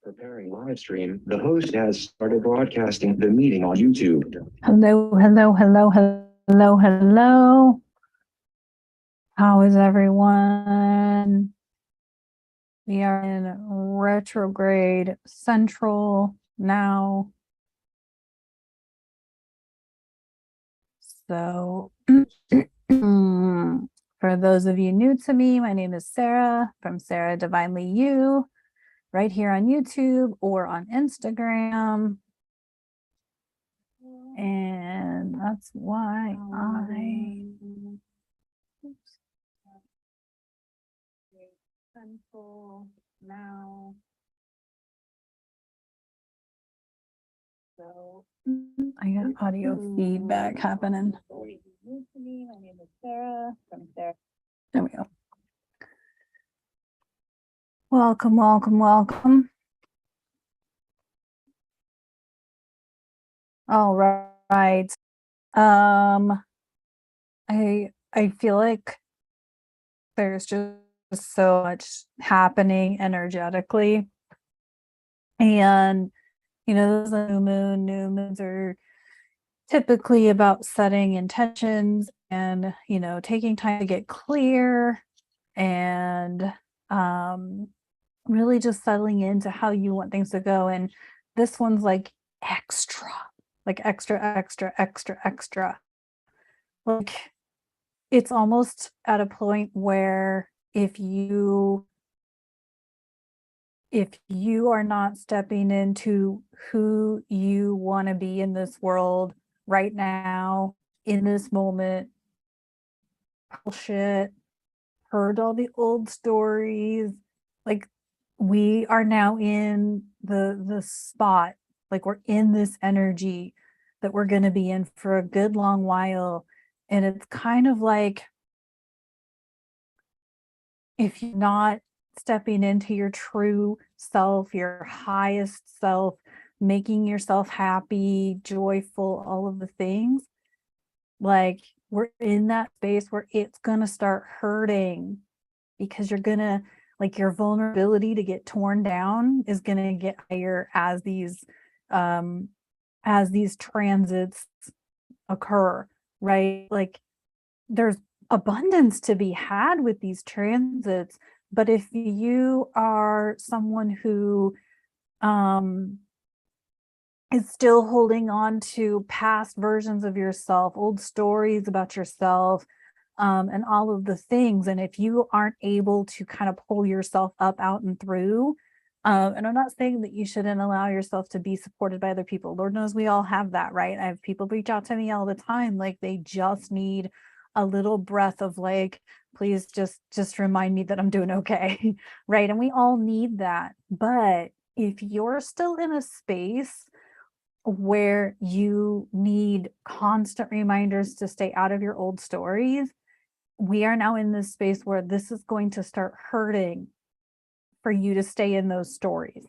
Preparing live stream, the host has started broadcasting the meeting on YouTube. Hello. How is everyone? We are in retrograde central now. So for those of you new to me, my name is Sarah from Saradivinelyyou, right here on YouTube or on Instagram. And that's why central now. So I got audio feedback happening. My name is Sarah from Sarah. There we go. Welcome. All right. I feel like there's just so much happening energetically. And there's a new moon. New moons are typically about setting intentions and, taking time to get clear and really just settling into how you want things to go. And this one's like extra. Like extra. Like it's almost at a point where if you are not stepping into who you want to be in this world right now, in this moment, bullshit, heard all the old stories, like we are now in the spot, like we're in this energy that we're going to be in for a good long while. And it's kind of like if you're not stepping into your true self, your highest self, making yourself happy, joyful, all of the things, like we're in that space where it's going to start hurting because you're going to, like, your vulnerability to get torn down is going to get higher as these transits occur, right? Like there's abundance to be had with these transits, but if you are someone who is still holding on to past versions of yourself, old stories about yourself, and all of the things, and if you aren't able to kind of pull yourself up out and through, and I'm not saying that you shouldn't allow yourself to be supported by other people. Lord knows we all have that, right? I have people reach out to me all the time, like they just need a little breath of like, please just remind me that I'm doing okay, right? And we all need that. But if you're still in a space where you need constant reminders to stay out of your old stories, we are now in this space where this is going to start hurting for you to stay in those stories,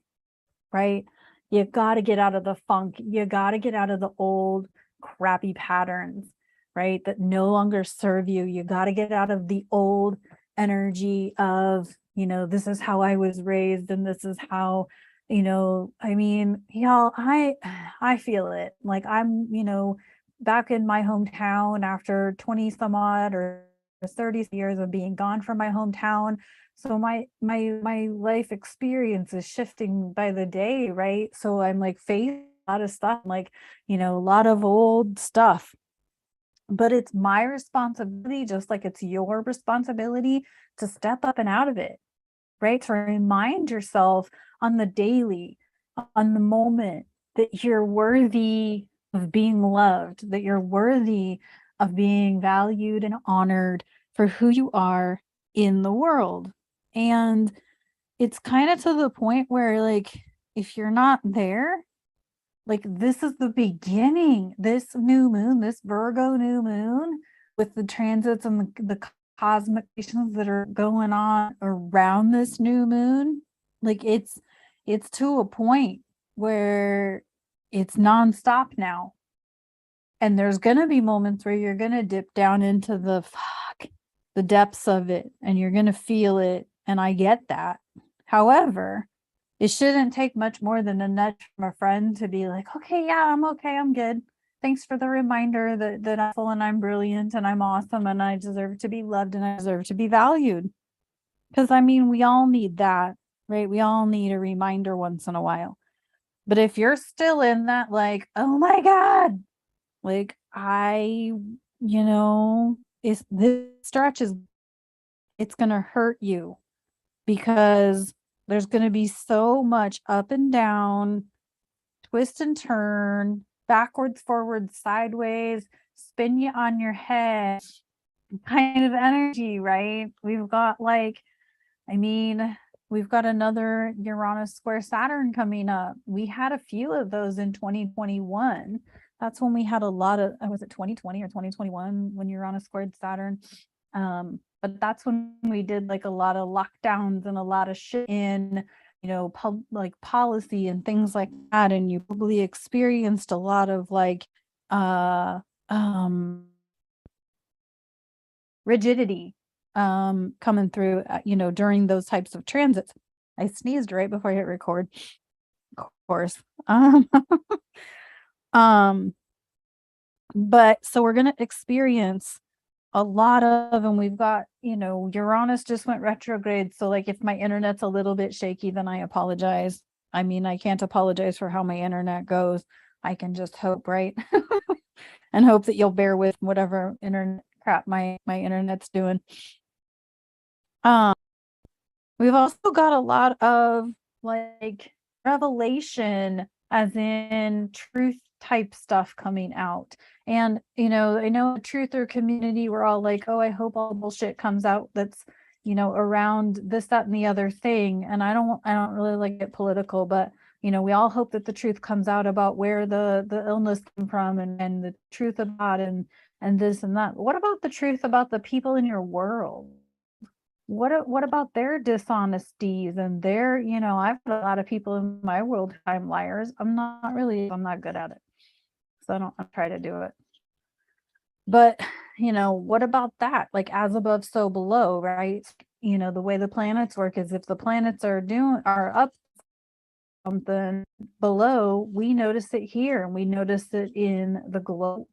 right? You got to get out of the funk. You got to get out of the old crappy patterns, right? That no longer serve you. You got to get out of the old energy of, this is how I was raised and this is how, I mean, y'all, I feel it. Like I'm, back in my hometown after 20 some odd or 30 years of being gone from my hometown. So my life experience is shifting by the day, right? So I'm like facing a lot of stuff, like, a lot of old stuff. But it's my responsibility, just like it's your responsibility, to step up and out of it, right? To remind yourself on the daily, on the moment, that you're worthy of being loved, that you're worthy of being valued and honored for who you are in the world. And it's kind of to the point where, like, if you're not there, like, this is the beginning, this new moon, this Virgo new moon, with the transits and the cosmic missions that are going on around this new moon, like it's to a point where it's nonstop now. And there's going to be moments where you're going to dip down into the depths of it, and you're going to feel it. And I get that. However, It shouldn't take much more than a nudge from a friend to be like, okay, yeah, I'm okay, I'm good. Thanks for the reminder that I'm full and I'm brilliant and I'm awesome and I deserve to be loved and I deserve to be valued. Because I mean, we all need that, right? We all need a reminder once in a while. But if you're still in that, like, oh my God, like is this stretch is it's gonna hurt you because there's gonna be so much up and down, twist and turn, backwards, forwards, sideways, spin you on your head kind of energy, right? We've got we've got another Uranus square Saturn coming up. We had a few of those in 2021. That's when we had a lot of, was it 2020 or 2021 when Uranus squared Saturn? But that's when we did like a lot of lockdowns and a lot of shit in, like policy and things like that. And you probably experienced a lot of like, rigidity coming through, during those types of transits. I sneezed right before I hit record, of course. But so we're going to experience a lot of, and we've got, Uranus just went retrograde. So like if my internet's a little bit shaky, then I apologize. I mean, I can't apologize for how my internet goes. I can just hope, right? And hope that you'll bear with whatever internet crap my internet's doing. We've also got a lot of like revelation, as in truth type stuff coming out. And I know the truther community, we're all like, oh, I hope all bullshit comes out that's around this, that, and the other thing. And I don't really like it political, but we all hope that the truth comes out about where the illness came from and the truth about and this and that. What about the truth about the people in your world? What about their dishonesties and their, I've got a lot of people in my world I'm liars. I'm not good at it. So I don't try to do it. But, what about that? Like as above, so below, right? The way the planets work is if the planets are up something below, we notice it here and we notice it in the globe.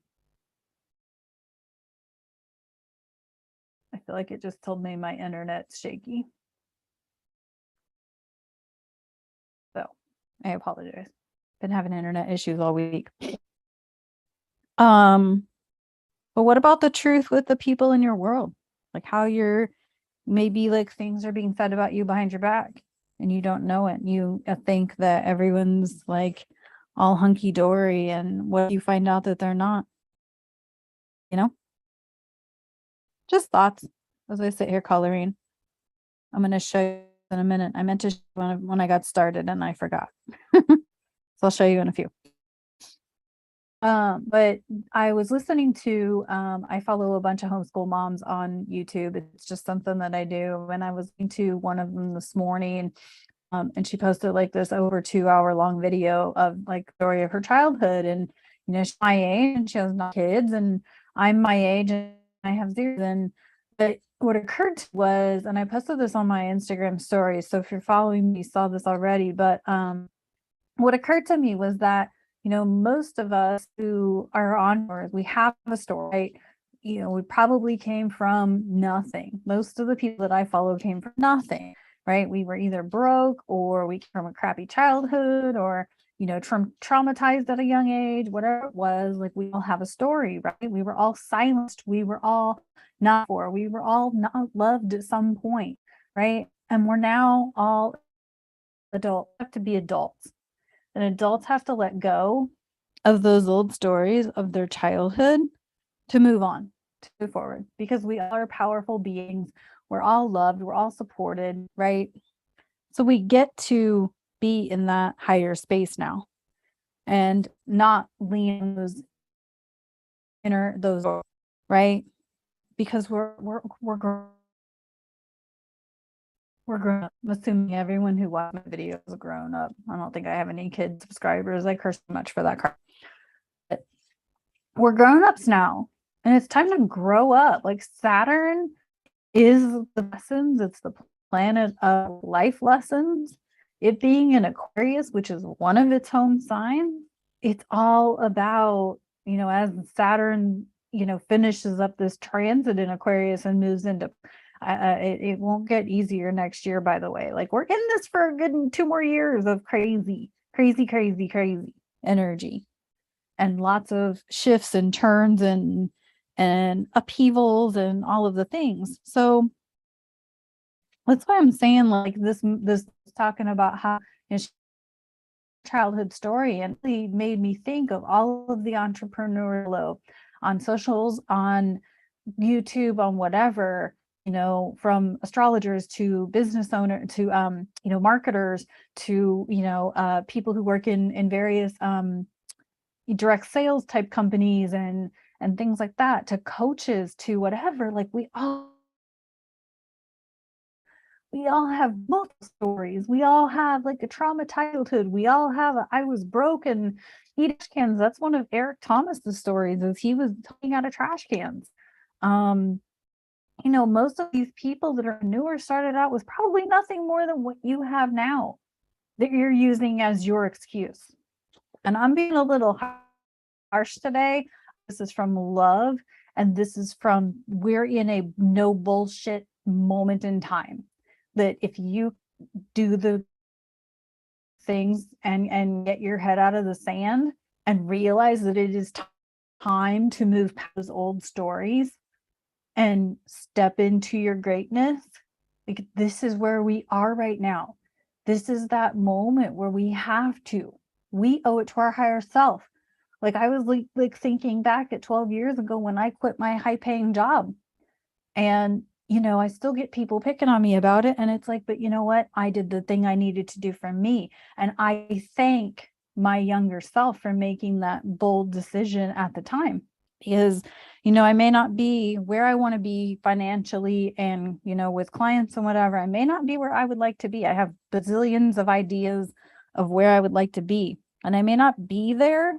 I feel like it just told me my internet's shaky. So I apologize. Been having internet issues all week. But what about the truth with the people in your world? Like how maybe like things are being said about you behind your back and you don't know it. You think that everyone's like all hunky dory, and what you find out that they're not, just thoughts as I sit here coloring. I'm going to show you in a minute. I meant to show when I got started and I forgot. So I'll show you in a few. But I was listening to, I follow a bunch of homeschool moms on YouTube. It's just something that I do. And I was listening to one of them this morning, and she posted like this over 2-hour long video of like the story of her childhood. And, she's my age and she has no kids, and I'm my age and I have 0. But what occurred was, and I posted this on my Instagram story, so if you're following me, you saw this already, but what occurred to me was that most of us who are on Earth, we have a story, right? We probably came from nothing. Most of the people that I follow came from nothing, right? We were either broke or we came from a crappy childhood or, traumatized at a young age, whatever it was. Like we all have a story, right? We were all silenced. We were all we were all not loved at some point, right? And we're now all adults, have to be adults. And adults have to let go of those old stories of their childhood to move on, to move forward, because we are powerful beings. We're all loved. We're all supported, right? So we get to be in that higher space now and not lean those, right? Because we're grown up. I'm assuming everyone who watched my videos is grown up. I don't think I have any kid subscribers. I curse so much for that crap. But we're grown-ups now, and it's time to grow up. Like Saturn is the lessons. It's the planet of life lessons. it being an Aquarius, which is one of its home signs, it's all about, you know, as Saturn, you know, finishes up this transit in Aquarius and moves into, it won't get easier next year, by the way. Like, we're in this for a good 2 more years of crazy energy, and lots of shifts and turns and upheavals and all of the things. So that's why I'm saying, like, this talking about how, you know, childhood story, and really made me think of all of the entrepreneurial on socials, on YouTube, on whatever, you know, from astrologers to business owner to you know, marketers to, you know, people who work in various direct sales type companies and things like that, to coaches, to whatever. Like, we all have multiple stories. We all have like a traumatized childhood. We all have I was broke and eating cans. That's one of Eric Thomas's stories, is he was taking out of trash cans. You know, most of these people that are newer started out with probably nothing more than what you have now that you're using as your excuse. And I'm being a little harsh today. This is from love, and this is from, we're in a no bullshit moment in time, that if you do the things and get your head out of the sand and realize that it is time to move past those old stories and step into your greatness, like, this is where we are right now. This is that moment where we owe it to our higher self. Like, I was like thinking back at 12 years ago when I quit my high paying job, and, you know, I still get people picking on me about it. And it's like, but you know what? I did the thing I needed to do for me. And I thank my younger self for making that bold decision at the time, because, you know, I may not be where I want to be financially and, you know, with clients and whatever. I may not be where I would like to be. I have bazillions of ideas of where I would like to be, and I may not be there,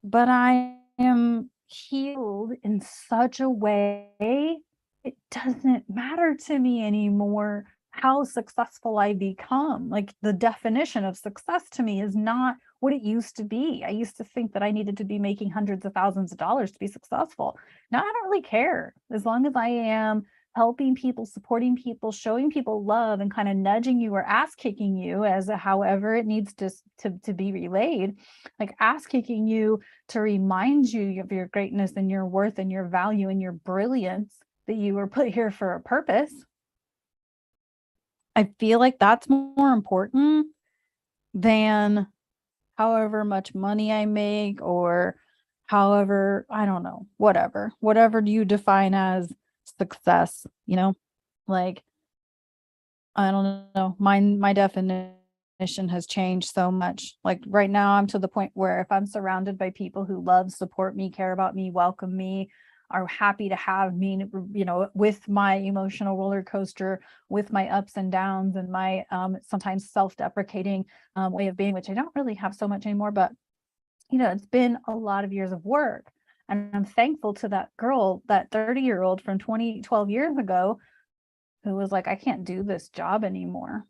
but I am healed in such a way, it doesn't matter to me anymore how successful I become. Like, the definition of success to me is not what it used to be. I used to think that I needed to be making hundreds of thousands of dollars to be successful. Now I don't really care. As long as I am helping people, supporting people, showing people love, and kind of nudging you or ass kicking you, as however it needs to be relayed, like ass kicking you to remind you of your greatness and your worth and your value and your brilliance, that you were put here for a purpose. I feel like that's more important than however much money I make, or however, I don't know, whatever do you define as success, you know? Like, I don't know, my definition has changed so much. Like, right now I'm to the point where if I'm surrounded by people who love, support me, care about me, welcome me, are happy to have me, you know, with my emotional roller coaster, with my ups and downs, and my sometimes self-deprecating way of being, which I don't really have so much anymore, but, you know, it's been a lot of years of work. And I'm thankful to that girl, that 30-year-old from 12 years ago, who was like, I can't do this job anymore.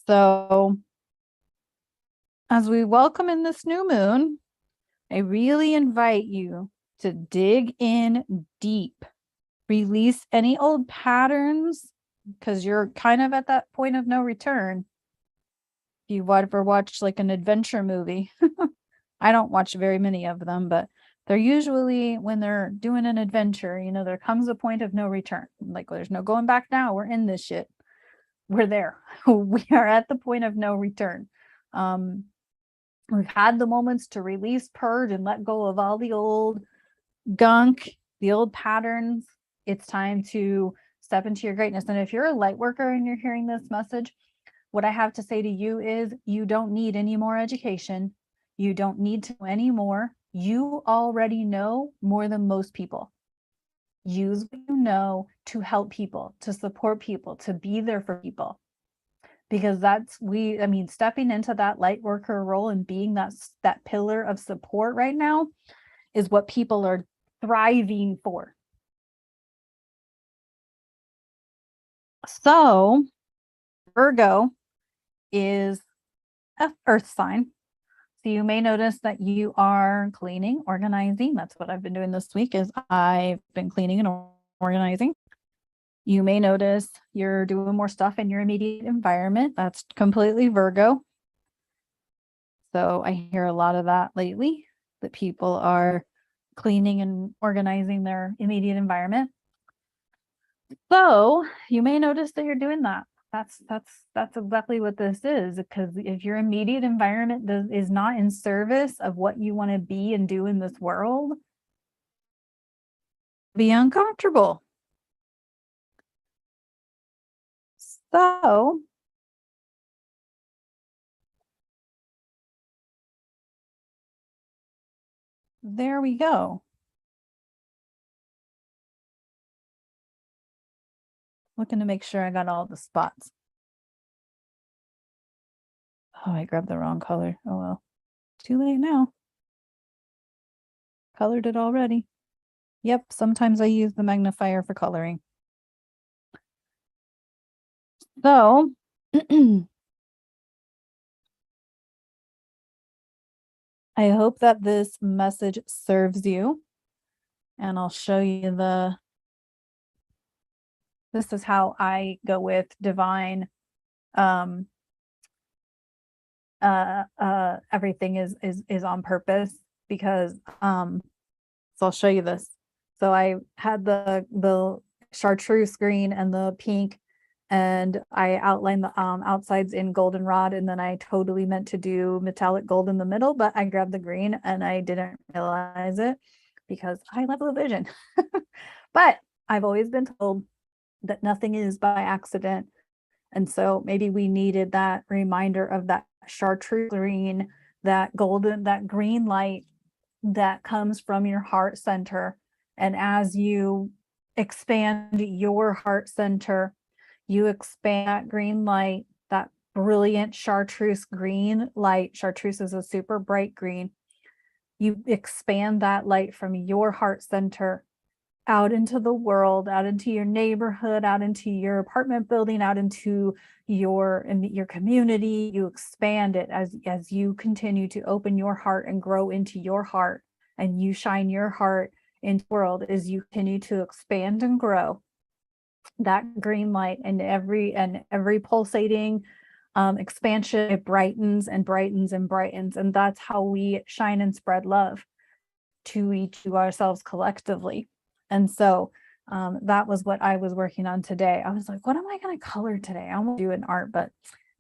So as we welcome in this new moon, I really invite you to dig in deep, release any old patterns, because you're kind of at that point of no return. If you've ever watched like an adventure movie, I don't watch very many of them, but they're usually, when they're doing an adventure, you know, there comes a point of no return. Like, there's no going back now. We're in this shit. We're there. We are at the point of no return. We've had the moments to release, purge, and let go of all the old gunk, the old patterns. It's time to step into your greatness. And if you're a light worker and you're hearing this message, what I have to say to you is, you don't need any more education. You don't need to know any more. You already know more than most people. Use what you know to help people, to support people, to be there for people. Because that's, I mean, stepping into that light worker role and being that pillar of support right now is what people are thriving for. So, Virgo, is an earth sign. So you may notice that you are cleaning, organizing. That's what I've been doing this week, is I've been cleaning and organizing. You may notice you're doing more stuff in your immediate environment. That's completely Virgo. So I hear a lot of that lately, that people are cleaning and organizing their immediate environment. So you may notice that you're doing that. That's exactly what this is, because if your immediate environment is not in service of what you want to be and do in this world, be uncomfortable. So there we go. Looking to make sure I got all the spots. Oh, I grabbed the wrong color. Oh well, too late now. Colored it already. Yep, sometimes I use the magnifier for coloring. So I hope that this message serves you, and I'll show you this is how I go with divine. Everything is on purpose, because so I'll show you this. So I had the chartreuse green and the pink, and I outlined the outsides in goldenrod, and then I totally meant to do metallic gold in the middle, but I grabbed the green and I didn't realize it because I love the vision. But I've always been told that nothing is by accident. And so maybe we needed that reminder of that chartreuse green, that golden, that green light that comes from your heart center. And as you expand your heart center, you expand that green light, that brilliant chartreuse green light. Chartreuse is a super bright green. You expand that light from your heart center out into the world, out into your neighborhood, out into your apartment building, out into your community. You expand it as you continue to open your heart and grow into your heart, and you shine your heart into the world as you continue to expand and grow. That green light and every pulsating expansion, it brightens and brightens and brightens, and that's how we shine and spread love to ourselves collectively. And so that was what I was working on today. I was like, what am I going to color today? I want to do an art, but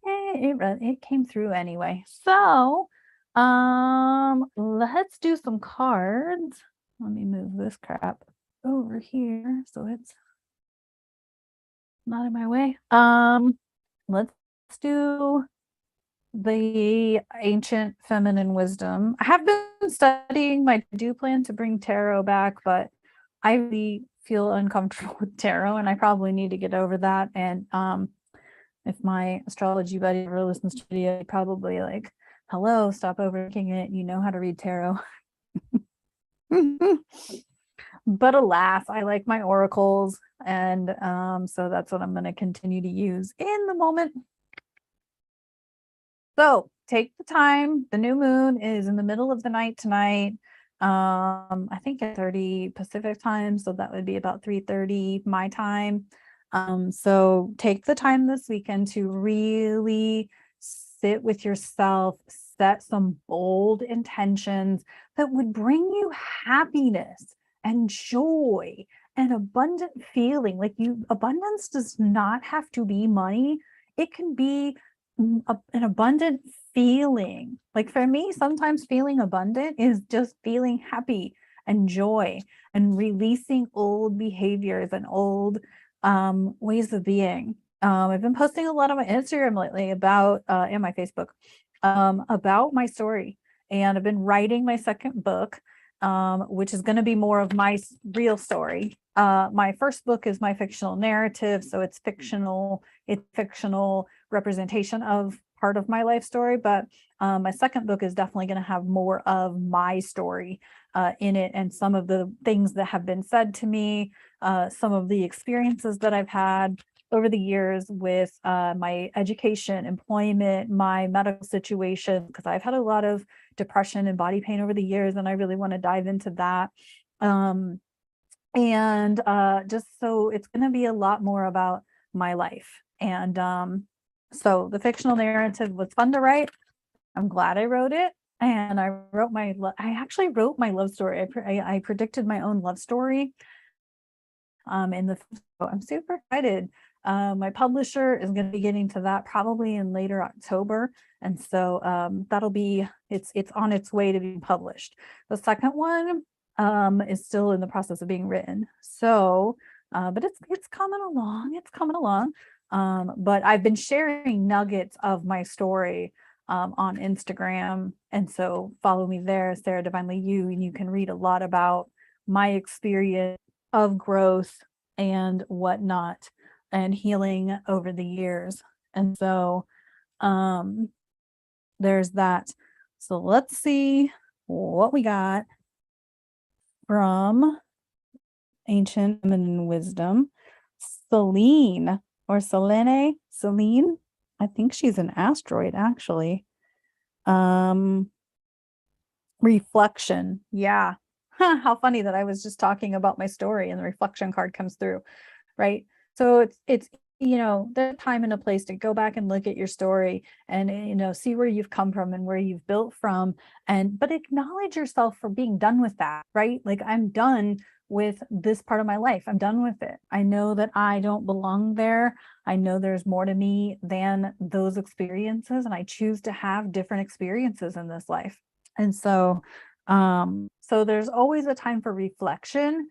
it came through anyway. So let's do some cards. Let me move this crap over here so it's not in my way. Let's do the ancient feminine wisdom. I have been studying. I do plan to bring tarot back, but I really feel uncomfortable with tarot, and I probably need to get over that. And if my astrology buddy ever listens to the video, probably like, hello, stop overthinking it. You know how to read tarot. But alas, I like my oracles, and so that's what I'm going to continue to use in the moment. So take the time. The new moon is in the middle of the night tonight. I think at 30 Pacific time, so that would be about 3:30 my time. So take the time this weekend to really sit with yourself, set some bold intentions that would bring you happipiness and joy and abundant feeling. Like abundance does not have to be money. It can be an abundant feeling. Like for me, sometimes feeling abundant is just feeling happy and joy and releasing old behaviors and old ways of being. I've been posting a lot on my Instagram lately about and my Facebook about my story, and I've been writing my second book, which is going to be more of my real story. My first book is my fictional narrative, so it's fictional representation of part of my life story, but my second book is definitely going to have more of my story in it, and some of the things that have been said to me, some of the experiences that I've had, over the years with my education, employment, my medical situation, because I've had a lot of depression and body pain over the years, and I really want to dive into that. And just so it's going to be a lot more about my life. And so the fictional narrative was fun to write. I'm glad I wrote it. And I actually wrote my love story. I predicted my own love story. So I'm super excited. My publisher is going to be getting to that probably in later October. And so it's on its way to being published. The second one is still in the process of being written. So, but it's coming along. It's coming along. But I've been sharing nuggets of my story on Instagram. And so follow me there, Saradivinelyyou, and you can read a lot about my experience of growth and whatnot and healing over the years. And so there's that. So let's see what we got from Ancient Feminine Wisdom. Selene, I think she's an asteroid actually. Reflection. Yeah. How funny that I was just talking about my story and the reflection card comes through, right? So it's there's a time and a place to go back and look at your story and see where you've come from and where you've built from, but acknowledge yourself for being done with that, right? Like, I'm done with this part of my life. I'm done with it. I know that I don't belong there. I know there's more to me than those experiences, and I choose to have different experiences in this life. And so there's always a time for reflection,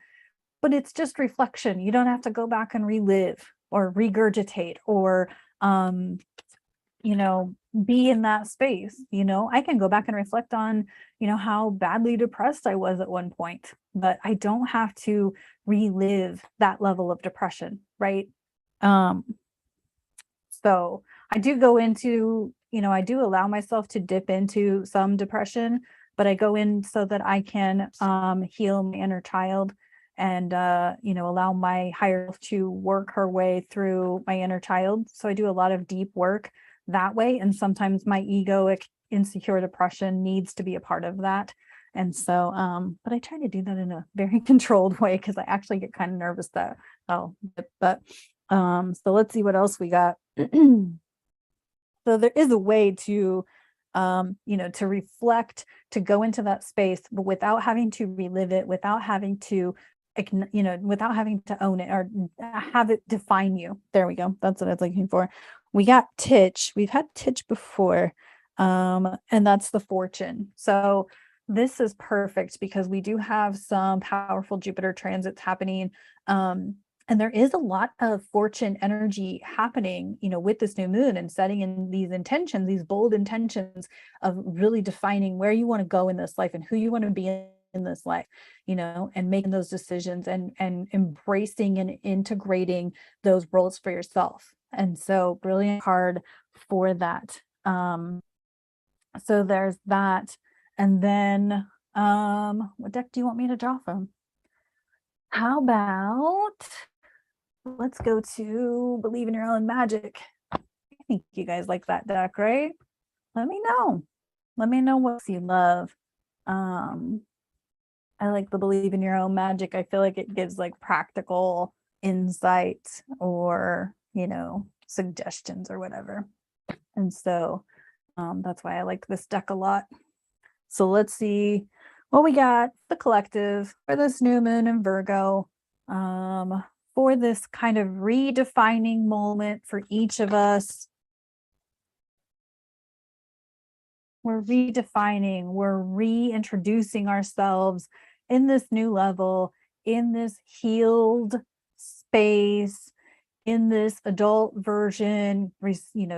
but it's just reflection. You don't have to go back and relive or regurgitate or be in that space. I can go back and reflect on how badly depressed I was at one point, but I don't have to relive that level of depression, right? So I do go into, I do allow myself to dip into some depression, but I go in so that I can heal my inner child and allow my higher self to work her way through my inner child. So I do a lot of deep work that way, and sometimes my egoic insecure depression needs to be a part of that. And so but I try to do that in a very controlled way, because I actually get kind of nervous that so let's see what else we got. So there is a way to to reflect, to go into that space, but without having to relive it, without having to without having to own it or have it define you. There we go. That's what I was looking for. We got Titch. We've had Titch before. And that's the Fortune. So this is perfect because we do have some powerful Jupiter transits happening. And there is a lot of fortune energy happening, with this new moon, and setting in these intentions, these bold intentions of really defining where you want to go in this life and who you want to be in this life, and making those decisions and embracing and integrating those roles for yourself. And so brilliant card for that. So there's that. And then what deck do you want me to draw from? How about let's go to Believe in Your Own Magic. I think you guys like that deck, right? Let me know. Let me know what you love. I like the Believe in Your Own Magic. I feel like it gives like practical insight or, suggestions or whatever. And so that's why I like this deck a lot. So let's see what we got, the collective for this new moon in Virgo. For this kind of redefining moment for each of us. We're redefining, we're reintroducing ourselves in this new level, in this healed space, in this adult version,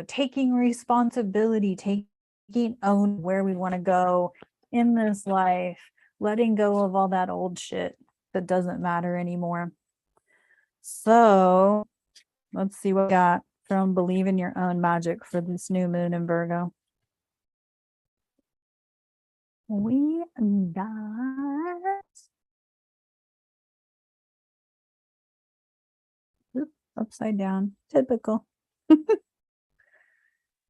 taking responsibility, taking own where we want to go in this life, letting go of all that old shit that doesn't matter anymore. So let's see what we got from Believe in Your Own Magic for this new moon in Virgo. We got upside down. Typical.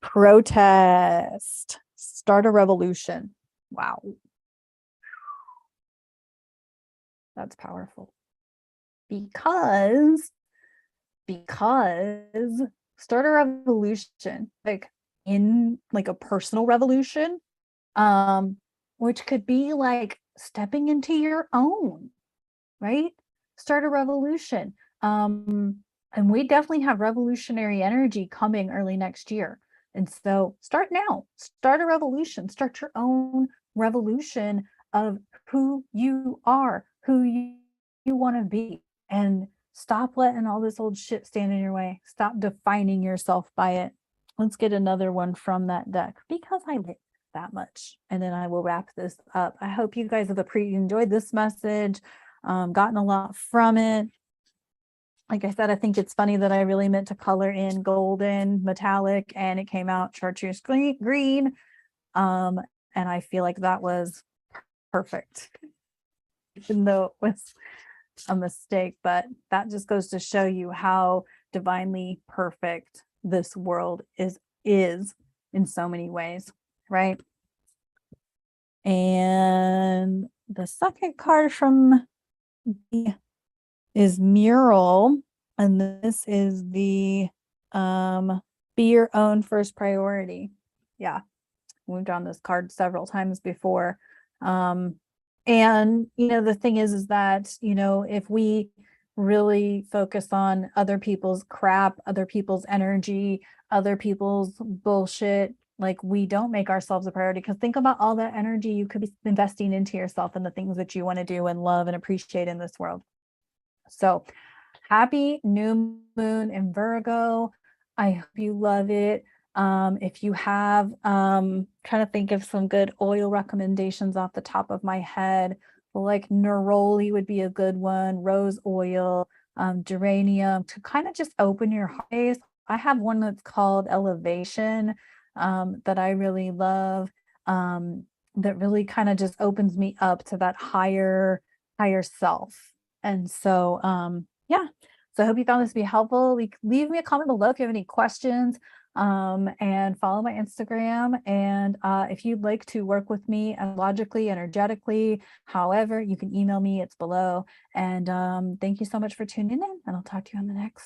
Protest. Start a revolution. Wow. That's powerful. Because start a revolution, like in like a personal revolution, which could be like stepping into your own, right? Start a revolution. And we definitely have revolutionary energy coming early next year. And so start now, start a revolution, start your own revolution of who you are, who you want to be, and stop letting all this old shit stand in your way. Stop defining yourself by it. Let's get another one from that deck because I like that much. And then I will wrap this up. I hope you guys have enjoyed this message, gotten a lot from it. Like I said, I think it's funny that I really meant to color in golden metallic and it came out chartreuse green. And I feel like that was perfect, even though it was a mistake, but that just goes to show you how divinely perfect this world is in so many ways, right? And the second card from the is mural, and this is the be your own first priority. Yeah, we've drawn this card several times before. And you know, the thing is that, you know, if we really focus on other people's crap, other people's energy, other people's bullshit, like we don't make ourselves a priority, because think about all that energy you could be investing into yourself and the things that you want to do and love and appreciate in this world. So happy new moon in Virgo. I hope you love it. If you have, trying to think of some good oil recommendations off the top of my head, like neroli would be a good one, rose oil, geranium, to kind of just open your heart. I have one that's called Elevation, that I really love, that really kind of just opens me up to that higher self. And so, yeah. So I hope you found this to be helpful. Leave me a comment below if you have any questions, and follow my Instagram. And if you'd like to work with me logically, energetically, however, you can email me, it's below. And thank you so much for tuning in, and I'll talk to you on the next